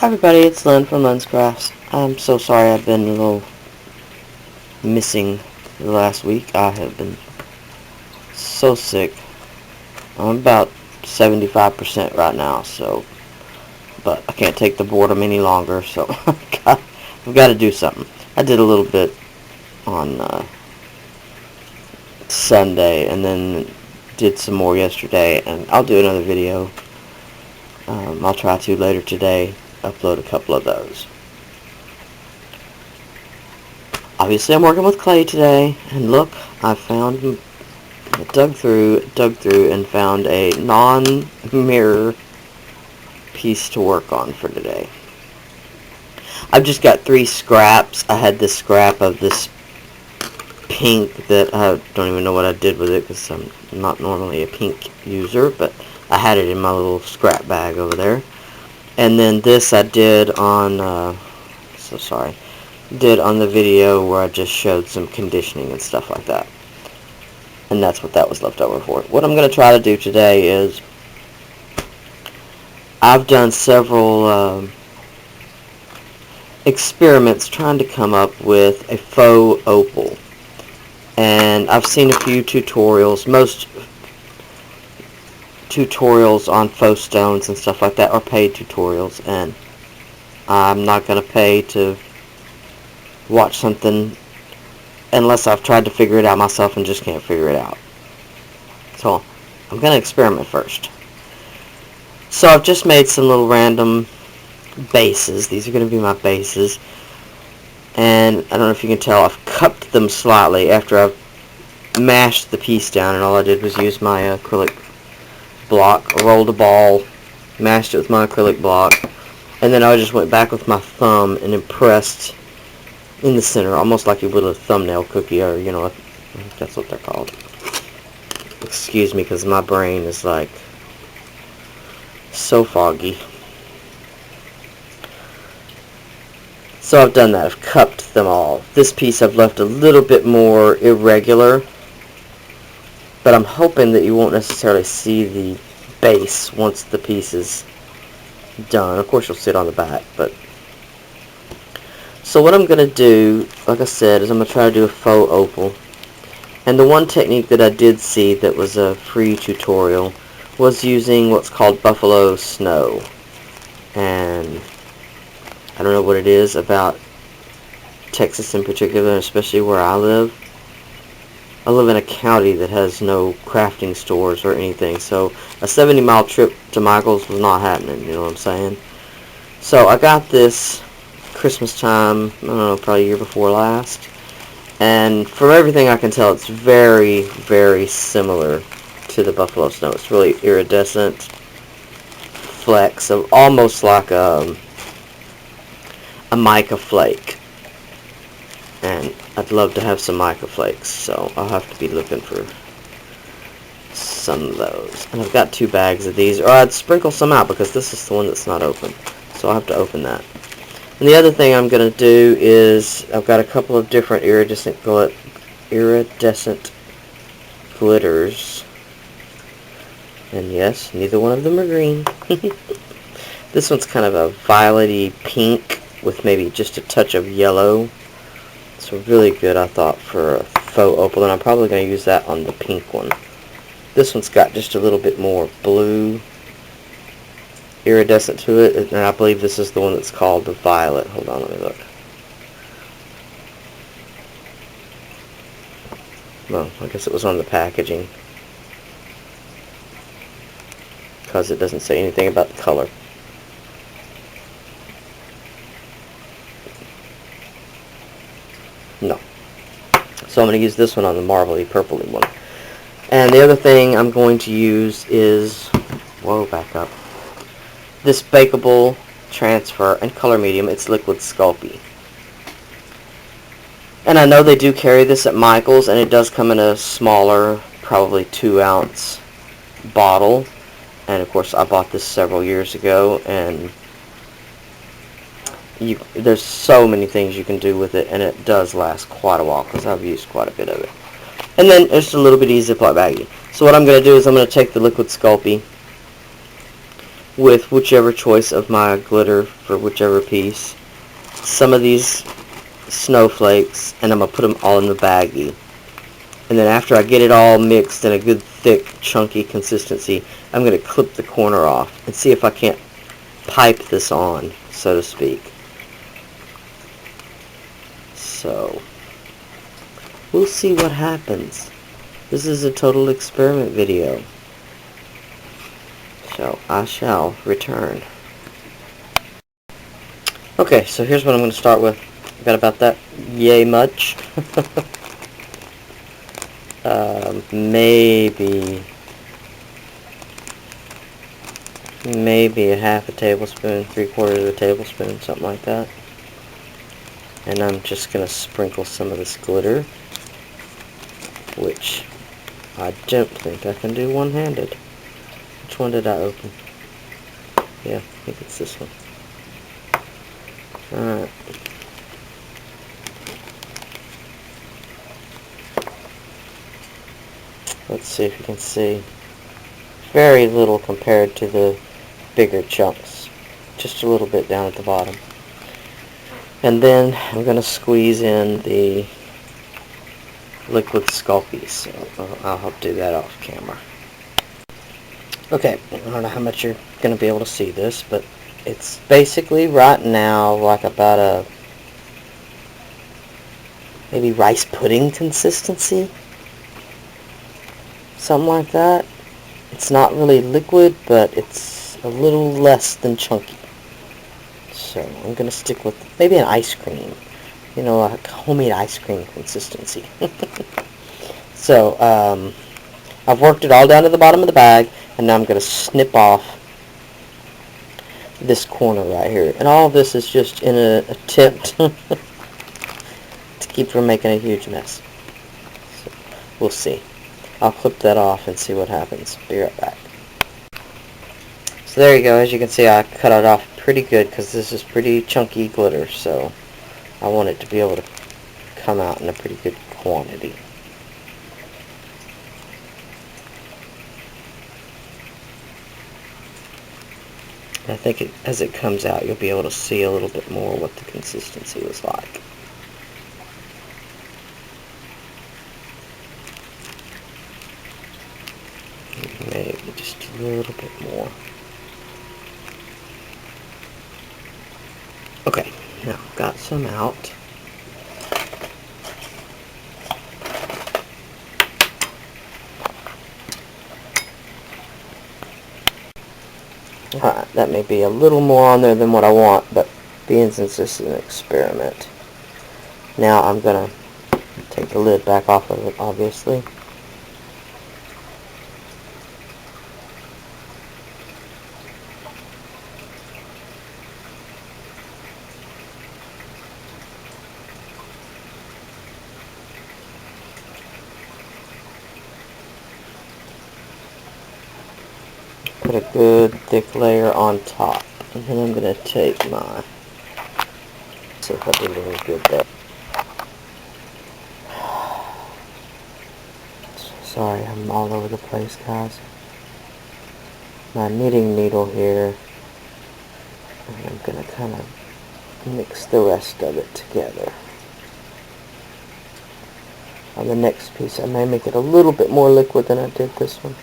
Hi everybody, it's Lyn from Lyn's Crafts. I'm so sorry I've been a little missing the last week. I have been so sick. I'm about 75% right now, but I can't take the boredom any longer, so I've got to do something. I did a little bit on Sunday, and then did some more yesterday, and I'll do another video. I'll try to later today upload a couple of those. Obviously I'm working with clay today, and look, I dug through and found a non-mirror piece to work on for today. I've just got 3 scraps. I had this scrap of this pink that I don't even know what I did with it because I'm not normally a pink user, but I had it in my little scrap bag over there. And then this I did on did on the video where I just showed some conditioning and stuff like that. And that's what that was left over for. What I'm going to try to do today is, I've done several experiments trying to come up with a faux opal. And I've seen a few tutorials. Most tutorials on faux stones and stuff like that are paid tutorials, and I'm not going to pay to watch something unless I've tried to figure it out myself and just can't figure it out. So I'm going to experiment first. So I've just made some little random bases. These are going to be my bases, and I don't know if you can tell, I've cupped them slightly after I've mashed the piece down, and all I did was use my acrylic block, rolled a ball, mashed it with my acrylic block, and then I just went back with my thumb and impressed in the center, almost like you would a thumbnail cookie, or I think that's what they're called. Excuse me, because my brain is like so foggy. So I've done that. I've cupped them all. This piece I've left a little bit more irregular, but I'm hoping that you won't necessarily see the base once the piece is done. Of course you'll see it on the back, but so what I'm going to do, like I said, is I'm going to try to do a faux opal. And the one technique that I did see that was a free tutorial was using what's called buffalo snow. And I don't know what it is about Texas in particular, especially where I live. I live in a county that has no crafting stores or anything, so a 70-mile trip to Michael's was not happening, you know what I'm saying? So I got this Christmas time, I don't know, probably a year before last, and from everything I can tell, it's very, very similar to the buffalo snow. It's really iridescent flecks of almost like a mica flake. And I'd love to have some mica flakes, so I'll have to be looking for some of those. And I've got 2 bags of these, or I'd sprinkle some out because this is the one that's not open, so I'll have to open that. And the other thing I'm going to do is, I've got a couple of different iridescent glitters, and yes, neither one of them are green. This one's kind of a violet-y pink with maybe just a touch of yellow. It's really good, I thought, for a faux opal, and I'm probably going to use that on the pink one. This one's got just a little bit more blue iridescent to it, and I believe this is the one that's called the violet. Hold on, let me look. Well, I guess it was on the packaging, because it doesn't say anything about the color. No. So I'm going to use this one on the marbly purpley one. And the other thing I'm going to use is, whoa, back up, this bakeable transfer and color medium. It's liquid Sculpey. And I know they do carry this at Michael's, and it does come in a smaller, probably 2-ounce bottle. And of course I bought this several years ago, and there's so many things you can do with it, and it does last quite a while because I've used quite a bit of it. And then it's a little bit easy Ziploc baggie. So what I'm going to do is I'm going to take the liquid Sculpey, with whichever choice of my glitter for whichever piece, some of these snowflakes, and I'm going to put them all in the baggie. And then after I get it all mixed in a good thick chunky consistency, I'm going to clip the corner off and see if I can't pipe this on, so to speak. So we'll see what happens. This is a total experiment video, so I shall return. Okay, so here's what I'm going to start with. I've got about that yay much. maybe a half a tablespoon, 3/4 of a tablespoon, something like that. And I'm just going to sprinkle some of this glitter, which I don't think I can do one-handed. Which one did I open? Yeah, I think it's this one. Alright. Let's see if you can see. Very little compared to the bigger chunks. Just a little bit down at the bottom. And then I'm going to squeeze in the liquid Sculpey, so I'll help do that off camera. Okay, I don't know how much you're going to be able to see this, but it's basically right now like about a maybe rice pudding consistency. Something like that. It's not really liquid, but it's a little less than chunky. So I'm going to stick with maybe an ice cream. You know, like homemade ice cream consistency. So, I've worked it all down to the bottom of the bag, and now I'm going to snip off this corner right here. And all of this is just in an attempt to keep from making a huge mess. So, we'll see. I'll clip that off and see what happens. Be right back. So there you go. As you can see, I cut it off pretty good because this is pretty chunky glitter, so I want it to be able to come out in a pretty good quantity. I think as it comes out, you'll be able to see a little bit more what the consistency was like. Maybe just a little bit more. Okay, now I've got some out. Alright, that may be a little more on there than what I want, but being since this is an experiment. Now I'm going to take the lid back off of it, obviously. Put a good thick layer on top, and then I'm going to take my, see if I did any good there. Sorry, I'm all over the place, guys. My knitting needle here, and I'm going to kind of mix the rest of it together. On the next piece, I may make it a little bit more liquid than I did this one.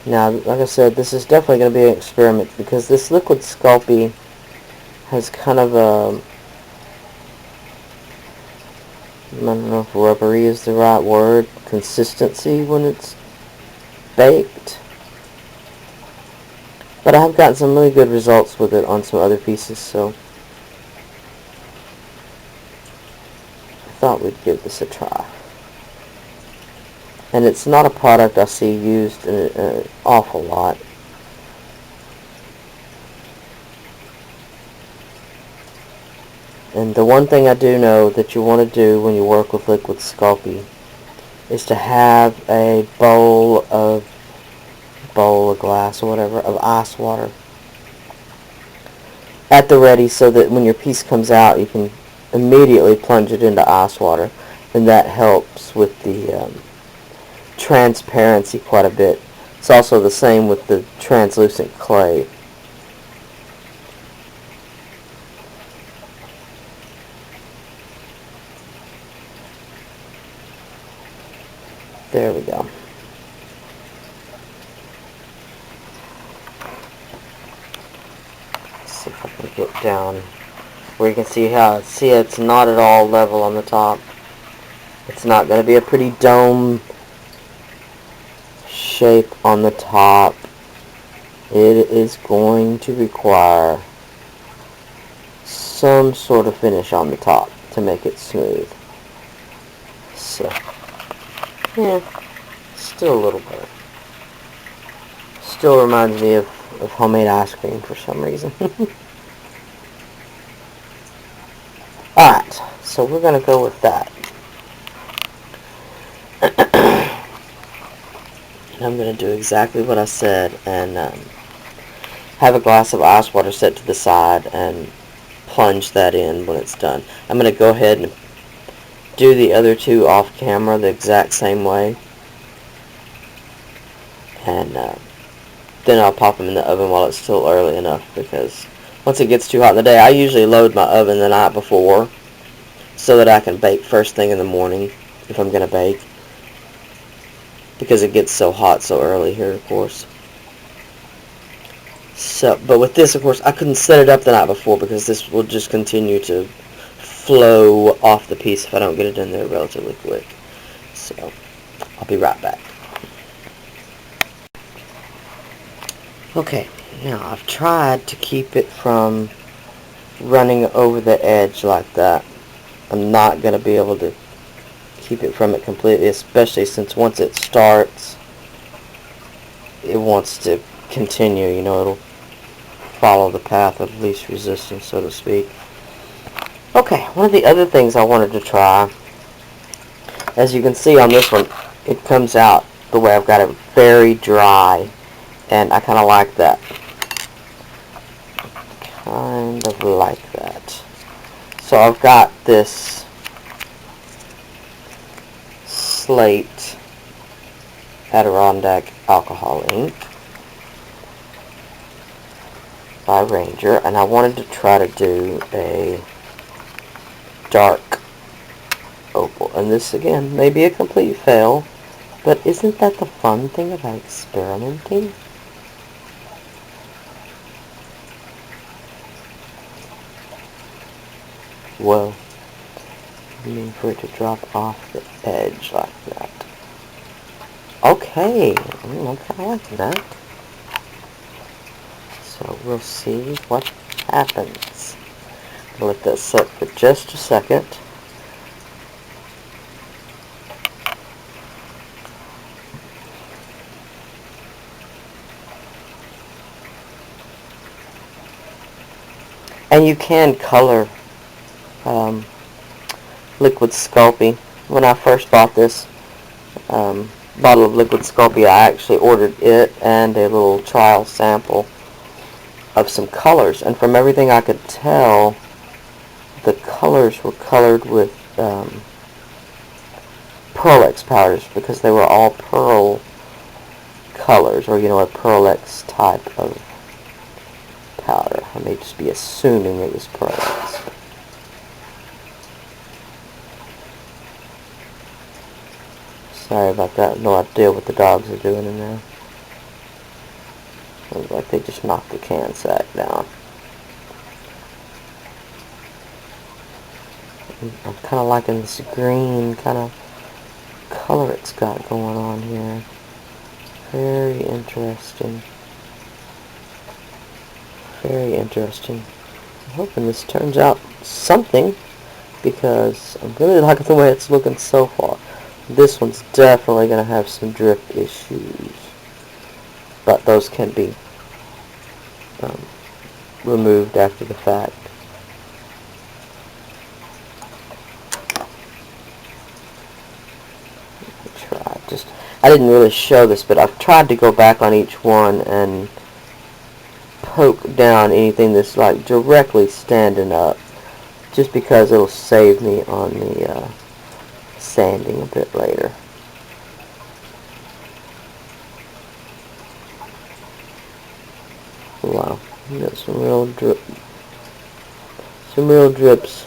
Now, like I said, this is definitely going to be an experiment because this liquid Sculpey has kind of a, I don't know if rubbery is the right word, consistency when it's baked. But I have gotten some really good results with it on some other pieces, so I thought we'd give this a try. And it's not a product I see used in an awful lot. And the one thing I do know that you want to do when you work with liquid Sculpey is to have a bowl of glass or whatever of ice water at the ready, so that when your piece comes out you can immediately plunge it into ice water. and that helps with the transparency quite a bit. It's also the same with the translucent clay. There we go. Let's see if I can get down where you can see how it's not at all level on the top. It's not going to be a pretty dome shape on the top. It is going to require some sort of finish on the top to make it smooth. So, yeah, still a little better. Still reminds me of homemade ice cream for some reason. Alright, so we're going to go with that. And I'm going to do exactly what I said and have a glass of ice water set to the side and plunge that in when it's done. I'm going to go ahead and do the other two off camera the exact same way. And then I'll pop them in the oven while it's still early enough, because once it gets too hot in the day, I usually load my oven the night before so that I can bake first thing in the morning if I'm going to bake, because it gets so hot so early here, of course. So, but with this, of course, I couldn't set it up the night before because this will just continue to flow off the piece if I don't get it in there relatively quick. So, I'll be right back. Okay, now I've tried to keep it from running over the edge like that. I'm not going to be able to keep it from it completely, especially since once it starts, it wants to continue, you know, it'll follow the path of least resistance, so to speak. Okay, one of the other things I wanted to try, as you can see on this one, it comes out the way I've got it very dry, and I kind of like that. Kind of like that. So I've got this slate Adirondack alcohol ink by Ranger, and I wanted to try to do a dark opal. And this, again, may be a complete fail, but isn't that the fun thing about experimenting? Well, I mean for it to drop off the edge like that. Okay, I'm kind of liking that. So we'll see what happens. I'll let that set for just a second. And you can color liquid Sculpey. When I first bought this bottle of liquid Sculpey, I actually ordered it and a little trial sample of some colors, and from everything I could tell, the colors were colored with Pearl-X powders, because they were all pearl colors, or, you know, a Pearl-X type of powder. I may just be assuming it was Pearl-X. Sorry about that. No idea what the dogs are doing in there. Looks like they just knocked the can sack down. I'm kind of liking this green kind of color it's got going on here. Very interesting. Very interesting. I'm hoping this turns out something, because I'm really liking the way it's looking so far. This one's definitely going to have some drift issues, but those can be removed after the fact. I didn't really show this, but I've tried to go back on each one and poke down anything that's like directly standing up, just because it'll save me on the sanding a bit later. Wow, got some real drips.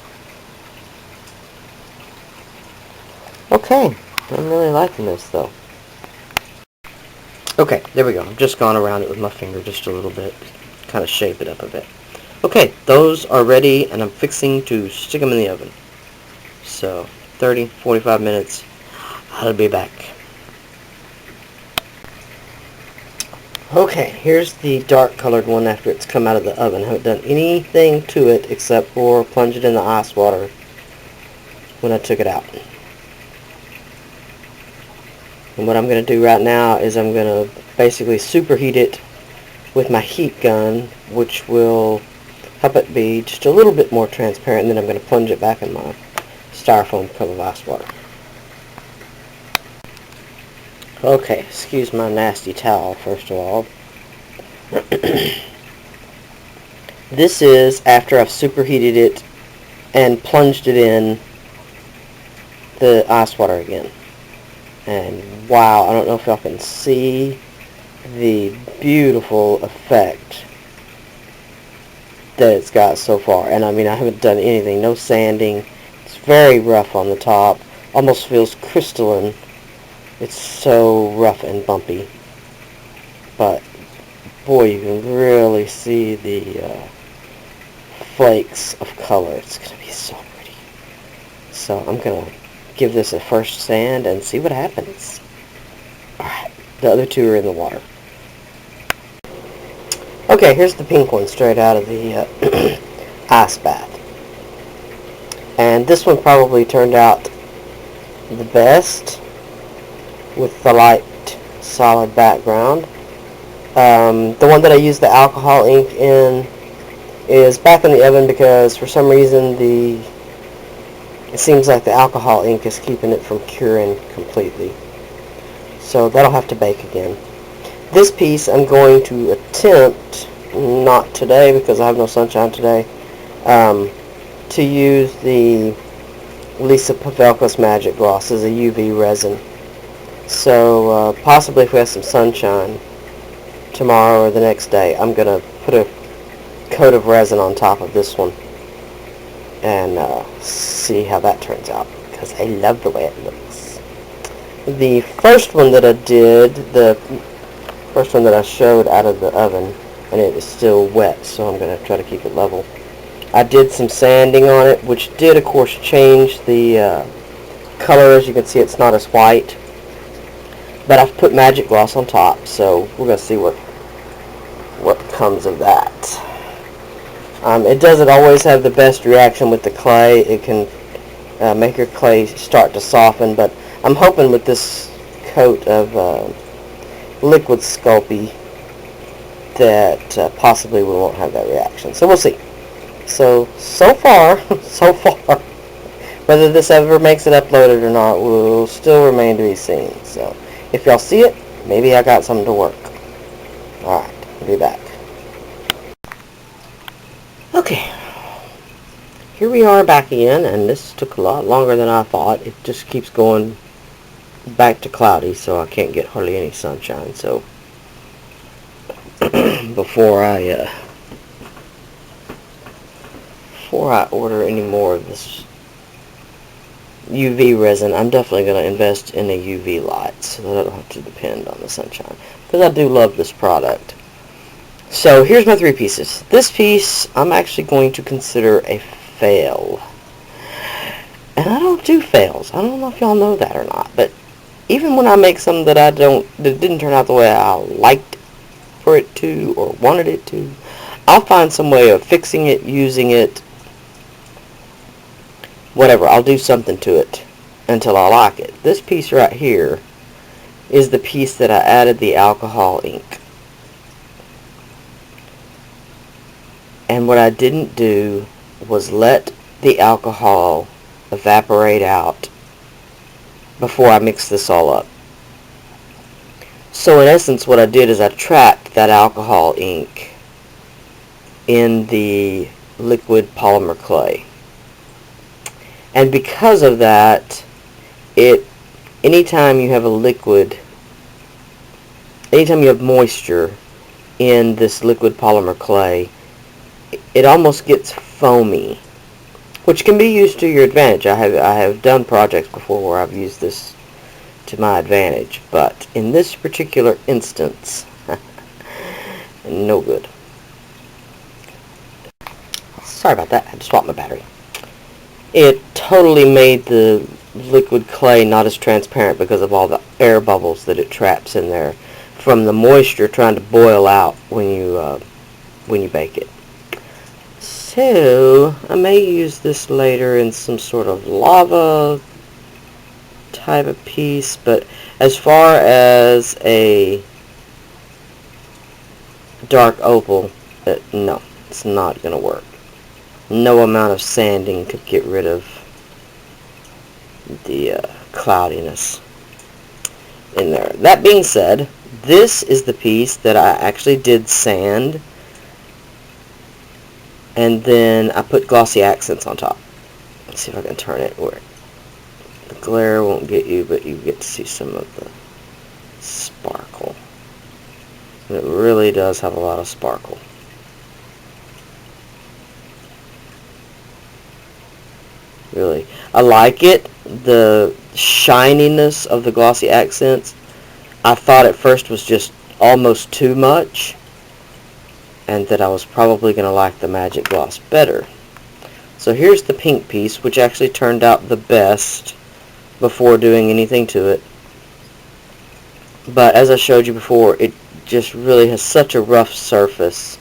Okay, I'm really liking this though. Okay, there we go. I've just gone around it with my finger just a little bit, kind of shape it up a bit. Okay, those are ready, and I'm fixing to stick them in the oven. So, 30, 45 minutes, I'll be back. Okay, here's the dark colored one after it's come out of the oven. I haven't done anything to it except for plunge it in the ice water when I took it out. And what I'm going to do right now is I'm going to basically superheat it with my heat gun, which will help it be just a little bit more transparent, and then I'm going to plunge it back in my styrofoam cup of ice water. Okay, excuse my nasty towel first of all. This is after I've superheated it and plunged it in the ice water again. And wow, I don't know if y'all can see the beautiful effect that it's got so far. And I mean, I haven't done anything, no sanding. It's very rough on the top, almost feels crystalline. It's so rough and bumpy, but boy, you can really see the flakes of color. It's going to be so pretty. So I'm going to give this a first sand and see what happens. Alright, the other two are in the water. Okay, here's the pink one straight out of the ice bath. And this one probably turned out the best with the light solid background. The one that I used the alcohol ink in is back in the oven because for some reason it seems like the alcohol ink is keeping it from curing completely. So that'll have to bake again. This piece I'm going to attempt, not today because I have no sunshine today, to use the Lisa Pavelka's Magic Gloss as a UV resin. So possibly if we have some sunshine tomorrow or the next day, I'm going to put a coat of resin on top of this one and see how that turns out, because I love the way it looks. The first one that I did, the first one that I showed out of the oven, and it is still wet, so I'm going to try to keep it level. I did some sanding on it, which did of course change the color. As you can see, it's not as white. But I've put Magic Gloss on top, so we're going to see what comes of that. It doesn't always have the best reaction with the clay. It can make your clay start to soften, but I'm hoping with this coat of liquid Sculpey that possibly we won't have that reaction. So we'll see. So far, whether this ever makes it uploaded or not will still remain to be seen. So if y'all see it, maybe I got something to work. Alright, I'll be back. Okay, here we are back again, and this took a lot longer than I thought. It just keeps going back to cloudy, so I can't get hardly any sunshine. So before I order any more of this UV resin, I'm definitely going to invest in a UV light so that I don't have to depend on the sunshine, because I do love this product. So here's my three pieces. This piece I'm actually going to consider a fail, and I don't do fails. I don't know if y'all know that or not, but even when I make something that didn't turn out the way I liked for it to or wanted it to, I'll find some way of fixing it, using it, whatever. I'll do something to it until I like it. This piece right here is the piece that I added the alcohol ink. And what I didn't do was let the alcohol evaporate out before I mixed this all up. So in essence what I did is I trapped that alcohol ink in the liquid polymer clay. And because of that, Anytime you have a liquid, anytime you have moisture in this liquid polymer clay, it almost gets foamy, which can be used to your advantage. I have done projects before where I've used this to my advantage, but in this particular instance, no good. Sorry about that, I had to swap my battery. It totally made the liquid clay not as transparent because of all the air bubbles that it traps in there from the moisture trying to boil out when you bake it. So I may use this later in some sort of lava type of piece, but as far as a dark opal, no, it's not going to work. No amount of sanding could get rid of the cloudiness in there. That being said, this is the piece that I actually did sand, and then I put glossy accents on top. Let's see if I can turn it where the glare won't get you, but you get to see some of the sparkle. It really does have a lot of sparkle. Really, I like it. The shininess of the glossy accents, I thought at first was just almost too much, and that I was probably going to like the magic gloss better. So here's the pink piece, which actually turned out the best before doing anything to it. But as I showed you before, it just really has such a rough surface.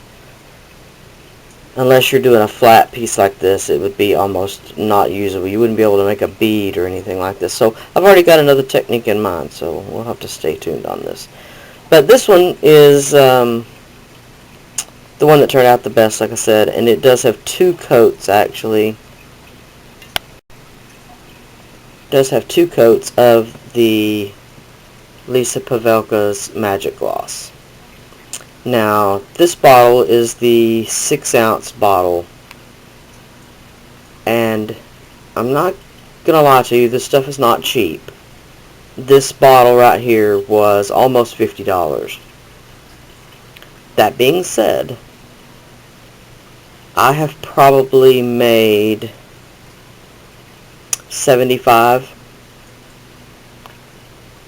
Unless you're doing a flat piece like this, it would be almost not usable. You wouldn't be able to make a bead or anything like this. So I've already got another technique in mind, so we'll have to stay tuned on this. But this one is the one that turned out the best, like I said, and it does have two coats, actually. It does have two coats of the Lisa Pavelka's Magic Gloss. Now, this bottle is the 6-ounce bottle, and I'm not gonna lie to you, this stuff is not cheap. This bottle right here was almost $50. That being said, I have probably made 75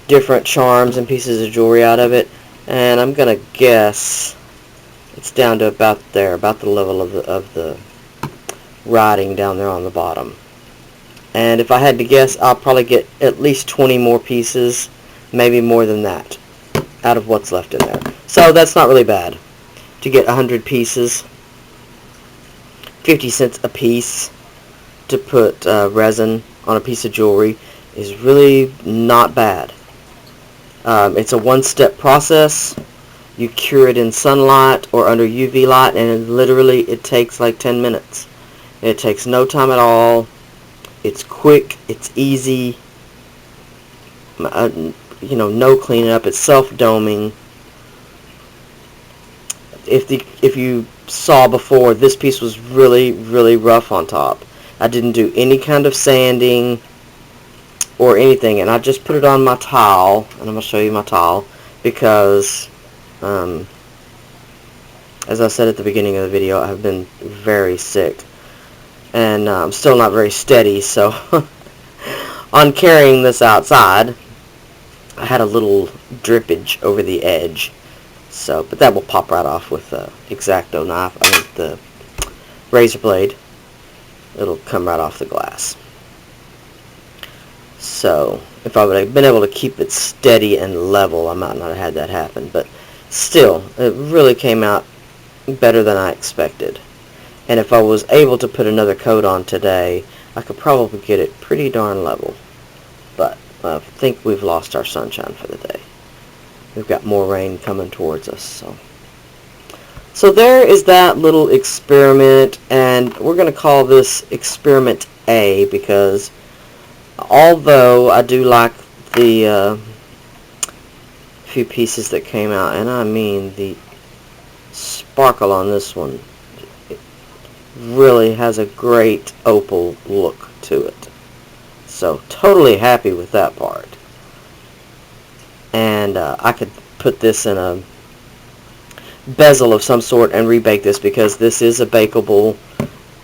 different charms and pieces of jewelry out of it. And I'm gonna guess it's down to about there, about the level of the writing down there on the bottom. And if I had to guess, I'll probably get at least 20 more pieces, maybe more than that, out of what's left in there. So that's not really bad. To get 100 pieces, 50 cents a piece to put resin on a piece of jewelry is really not bad. It's a one-step process. You cure it in sunlight or under UV light, and literally it takes like 10 minutes. It takes no time at all. It's quick. It's easy. No cleaning up. It's self-doming. If you saw before, this piece was really, really rough on top. I didn't do any kind of sanding or anything, and I just put it on my towel, and I'm going to show you my towel, because as I said at the beginning of the video, I've been very sick, and I'm still not very steady, so on carrying this outside, I had a little drippage over the edge, but that will pop right off with the X-Acto knife, the razor blade. It'll come right off the glass. So, if I would have been able to keep it steady and level, I might not have had that happen. But still, it really came out better than I expected. And if I was able to put another coat on today, I could probably get it pretty darn level. But I think we've lost our sunshine for the day. We've got more rain coming towards us. So there is that little experiment, and we're going to call this Experiment A, because although I do like the few pieces that came out, and I mean the sparkle on this one, it really has a great opal look to it. So totally happy with that part. And I could put this in a bezel of some sort and rebake this, because this is a bakeable.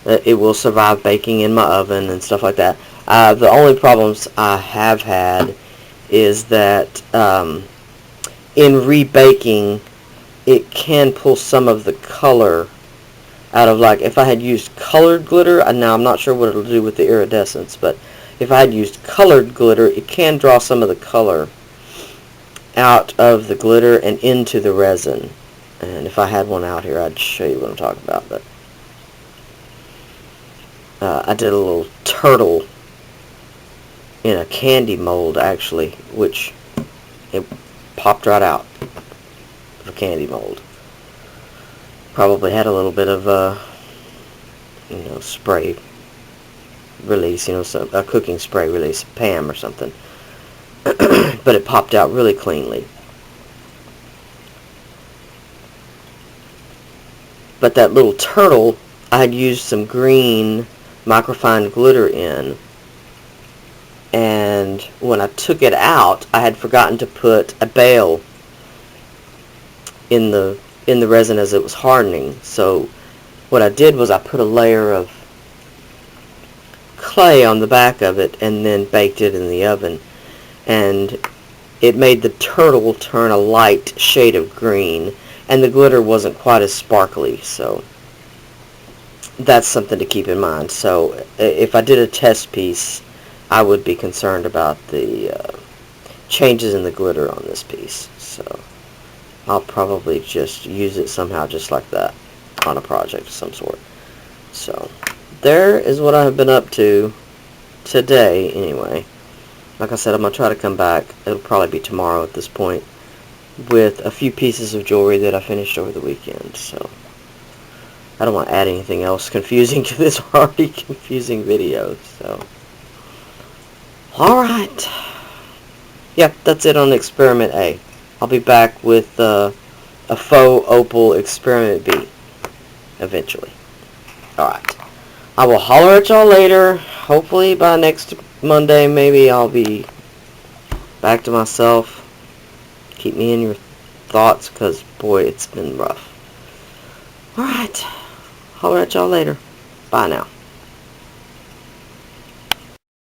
It will survive baking in my oven and stuff like that. The only problems I have had is that in rebaking, it can pull some of the color out of, like, if I had used colored glitter, now I'm not sure what it'll do with the iridescence, but if I had used colored glitter, it can draw some of the color out of the glitter and into the resin. And if I had one out here, I'd show you what I'm talking about. But I did a little turtle in a candy mold, actually, which it popped right out of a candy mold. Probably had a little bit of spray release, a cooking spray release, Pam or something. But it popped out really cleanly. But that little turtle, I had used some green microfined glitter in, and when I took it out, I had forgotten to put a bale in the resin as it was hardening. So what I did was I put a layer of clay on the back of it and then baked it in the oven, and it made the turtle turn a light shade of green, and the glitter wasn't quite as sparkly. So that's something to keep in mind. So if I did a test piece, I would be concerned about the changes in the glitter on this piece. So I'll probably just use it somehow just like that on a project of some sort. So there is what I have been up to today anyway. Like I said, I'm going to try to come back. It'll probably be tomorrow at this point, with a few pieces of jewelry that I finished over the weekend. So I don't want to add anything else confusing to this already confusing video. So alright. Yep, that's it on Experiment A. I'll be back with a faux Opal Experiment B eventually. Alright. I will holler at y'all later. Hopefully by next Monday, maybe I'll be back to myself. Keep me in your thoughts, because boy, it's been rough. Alright. Holler at y'all later. Bye now.